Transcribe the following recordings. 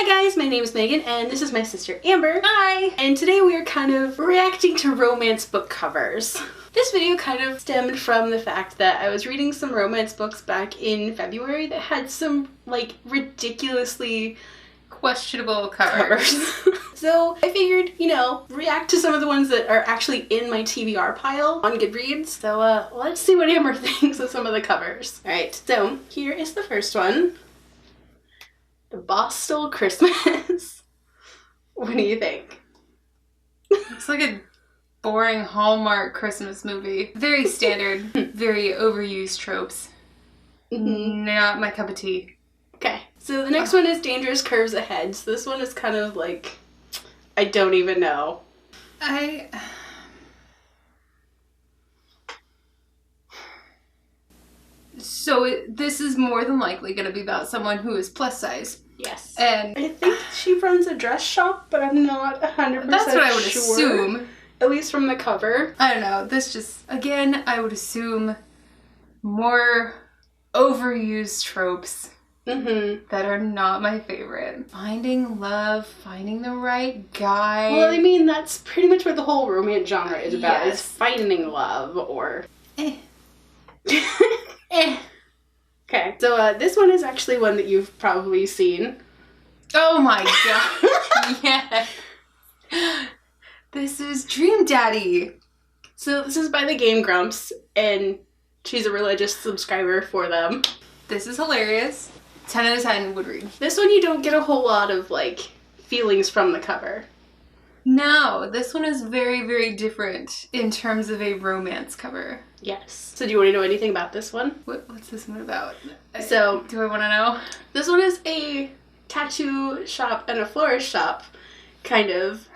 guys, my name is Megan and this is my sister Amber. Hi! And today we are kind of reacting to romance book covers. This video kind of stemmed from the fact that I was reading some romance books back in February that had some like ridiculously questionable covers. So I figured, you know, react to some of the ones that are actually in my TBR pile on Goodreads. So let's see what Amber thinks of some of the covers. Alright, so here is the first one. The Boss Stole Christmas. What do you think? It's like a boring Hallmark Christmas movie. Very standard, very overused tropes. Not my cup of tea. Okay, so the next one is Dangerous Curves Ahead. So this one is kind of like, I don't even know. So this is more than likely going to be about someone who is plus size. Yes. And I think she runs a dress shop, but I'm not 100% sure. That's what I would assume. At least from the cover. I don't know. This just, again, I would assume more overused tropes that are not my favorite. Finding love, finding the right guy. Well, I mean, that's pretty much what the whole romance genre is about, Yes. is finding love or... Okay, so this one is actually one that you've probably seen. Oh my god. Yes. This is Dream Daddy. So this is by the Game Grumps, and she's a religious subscriber for them. This is hilarious. 10 out of 10 would read. This one you don't get a whole lot of, like, feelings from the cover. No, this one is very, very different in terms of a romance cover. Yes. So do you want to know anything about this one? What's this one about? So, do I want to know? This one is a tattoo shop and a florist shop, kind of.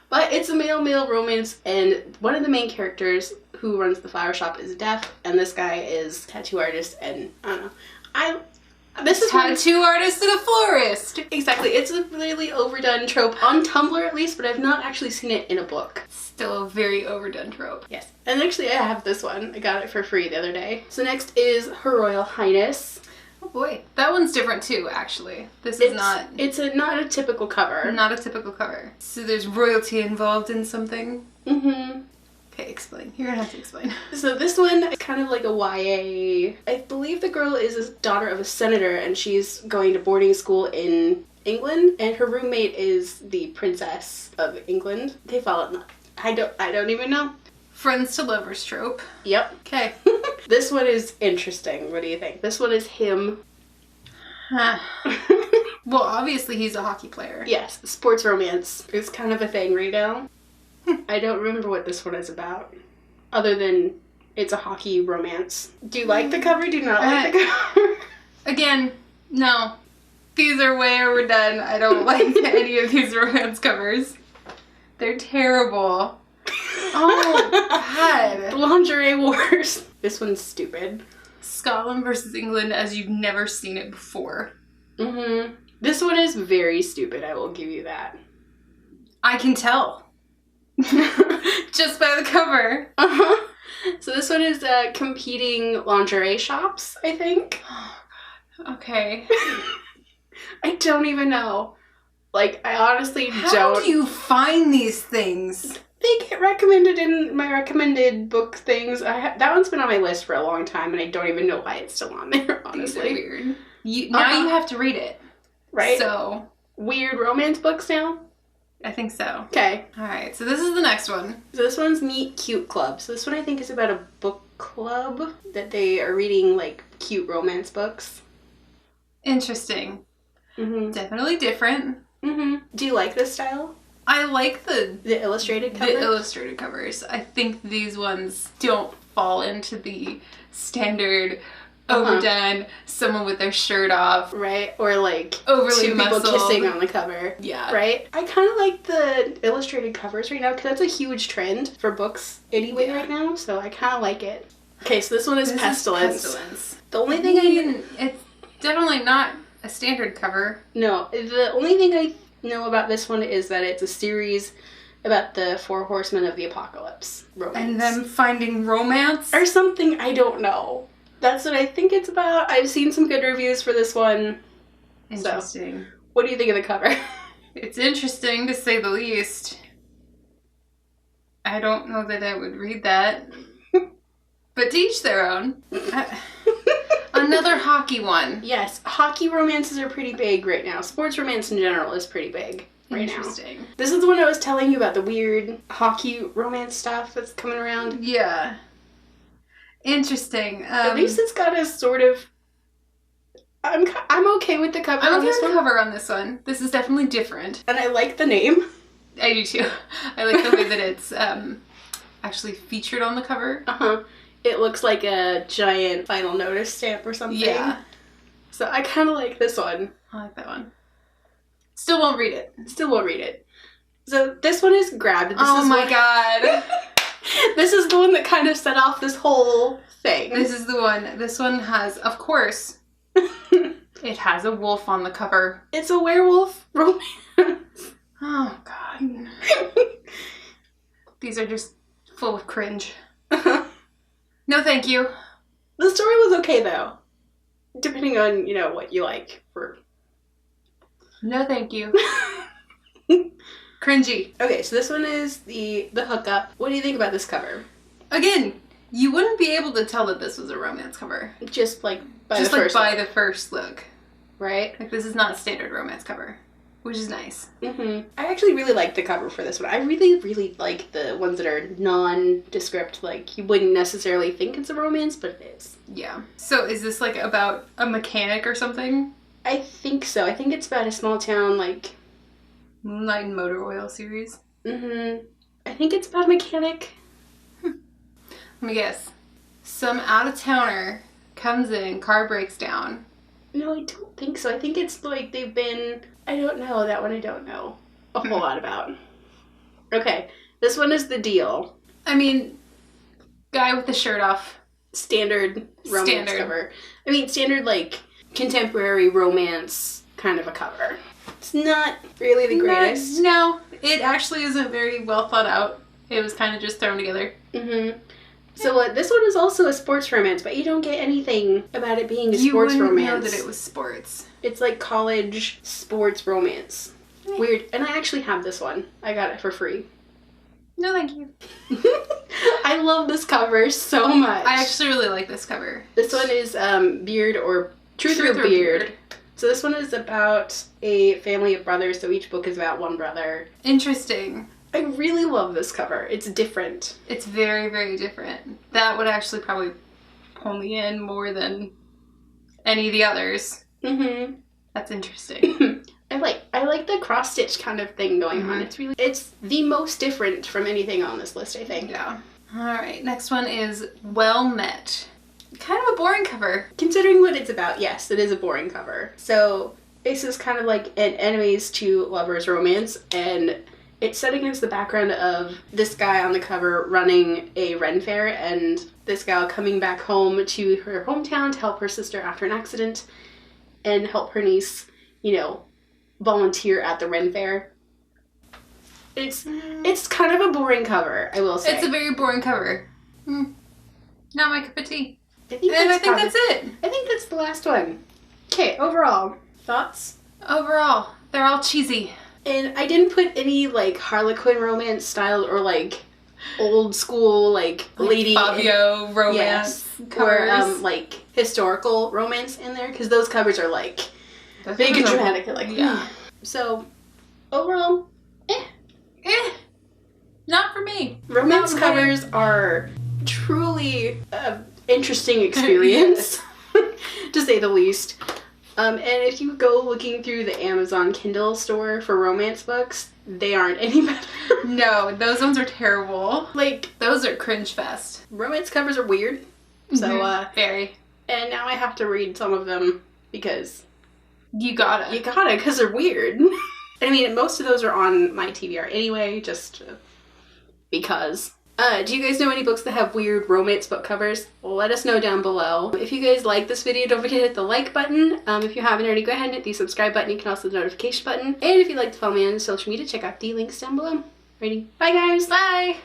But it's a male-male romance, and one of the main characters who runs the flower shop is deaf, and this guy is a tattoo artist, and I don't know. This is tattoo artist and a florist. Exactly. It's a really overdone trope on Tumblr at least, but I've not actually seen it in a book. Still a very overdone trope. Yes. And actually I have this one. I got it for free the other day. So next is Her Royal Highness. Oh boy. That one's different too, actually. This is not... It's not a typical cover. Not a typical cover. So there's royalty involved in something? Okay, explain. You're gonna have to explain. So this one is kind of like a YA. I believe the girl is a daughter of a senator and she's going to boarding school in England, and her roommate is the princess of England. They fall in love. I don't even know. Friends to lovers trope. Yep. Okay. This one is interesting. What do you think? This one is him. Well, obviously he's a hockey player. Yes, sports romance is kind of a thing right now. I don't remember what this one is about, other than it's a hockey romance. Do you like the cover? Do you not like the cover? Again, no. These are way overdone. I don't like any of these romance covers. They're terrible. Oh, God. Lingerie Wars. This one's stupid. Scotland versus England as you've never seen it before. This one is very stupid, I will give you that. I can tell. Just by the cover. So this one is competing lingerie shops, I think. Oh, God. Okay. I don't even know. Like, I honestly don't. How do you find these things? They get recommended in my recommended book things. That one's been on my list for a long time, and I don't even know why it's still on there, honestly. These are weird. Now you have to read it. Right? So. Weird romance books now? I think so. Okay. Alright, so this is the next one. So this one's Meet Cute Club. So this one I think is about a book club that they are reading, like, cute romance books. Interesting. Definitely different. Do you like this style? I like the illustrated cover? The illustrated covers. I think these ones don't fall into the standard overdone, someone with their shirt off. Right, or like overly two muscled. people kissing on the cover. Yeah. Right? I kind of like the illustrated covers right now because that's a huge trend for books anyway right now, so I kind of like it. Okay, so this one is Pestilence. The only thing it's definitely not a standard cover. No, the only thing I know about this one is that it's a series about the 4 horsemen of the apocalypse romance. And them finding romance? Or something, I don't know. That's what I think it's about. I've seen some good reviews for this one. Interesting. So, what do you think of the cover? It's interesting to say the least. I don't know that I would read that. But to each their own. Another hockey one. Yes, hockey romances are pretty big right now. Sports romance in general is pretty big right now. Interesting. This is the one I was telling you about, the weird hockey romance stuff that's coming around. Yeah. Interesting. At least it's got a sort of... I'm okay with the cover I'm on okay this with one. the cover on this one. This is definitely different. And I like the name. I do too. I like the way that it's actually featured on the cover. Uh-huh. It looks like a giant Final Notice stamp or something. Yeah. So I kind of like this one. I like that one. Still won't read it. Still won't read it. So this one is Grabbed. This Oh is my god. This is the one that kind of set off this whole thing. This is the one. This one has, of course, it has a wolf on the cover. It's a werewolf romance. Oh god. These are just full of cringe. No thank you. The story was okay though. Depending on, what you like for... No thank you. Cringy. Okay, so this one is the hookup. What do you think about this cover? Again, you wouldn't be able to tell that this was a romance cover. Just like by Just the like first by look, the first look. right? Like this is not a standard romance cover, which is nice. Mm-hmm. I actually really like the cover for this one. I really, really like the ones that are nondescript. Like you wouldn't necessarily think it's a romance, but it is. Yeah. So is this like about a mechanic or something? I think so. I think it's about a small town, like... Moonlight and Motor Oil series? Mm-hmm. I think it's about a mechanic. Let me guess. Some out-of-towner comes in, car breaks down. No, I don't think so. I think it's like they've been... I don't know. That one I don't know a whole lot about. Okay. This one is The Deal. I mean, guy with the shirt off. Standard romance Standard. cover. I mean, standard, like, contemporary romance kind of a cover. It's not really the greatest. No, it actually isn't very well thought out. It was kind of just thrown together. Mm-hmm. So this one is also a sports romance, but you don't get anything about it being a sports romance. You wouldn't know that it was sports. It's like college sports romance. Weird. And I actually have this one. I got it for free. No, thank you. I love this cover so much. I actually really like this cover. This one is Beard or Truth or Beard. So this one is about a family of brothers, so each book is about one brother. Interesting. I really love this cover. It's different. It's very, very different. That would actually probably pull me in more than any of the others. Mm-hmm. That's interesting. I like the cross stitch kind of thing going on. It's the most different from anything on this list, I think. Yeah. All right. Next one is Well Met. Kind of a boring cover. Considering what it's about, yes, it is a boring cover. So this is kind of like an enemies to lovers romance, and it's set against the background of this guy on the cover running a Ren fair and this gal coming back home to her hometown to help her sister after an accident and help her niece, volunteer at the Ren fair. It's kind of a boring cover, I will say. It's a very boring cover. Not my cup of tea. I think that's it. I think that's the last one. Okay, overall, thoughts? Overall, they're all cheesy. And I didn't put any, like, Harlequin romance style or, like, old school, like lady... Fabio romance yes, covers. or, like, historical romance in there, because those covers are, like, big and dramatic. Like, yeah. So, overall, not for me. Romance Not covers are truly interesting experience, to say the least. And if you go looking through the Amazon Kindle store for romance books, they aren't any better. No, those ones are terrible. Like, those are cringe fest. Romance covers are weird. So, very. And now I have to read some of them because... You gotta, because they're weird. I mean, most of those are on my TBR anyway, just because. Do you guys know any books that have weird romance book covers? Let us know down below. If you guys like this video, don't forget to hit the like button. If you haven't already, go ahead and hit the subscribe button. You can also hit the notification button. And if you'd like to follow me on social media, check out the links down below. Ready? Bye, guys. Bye.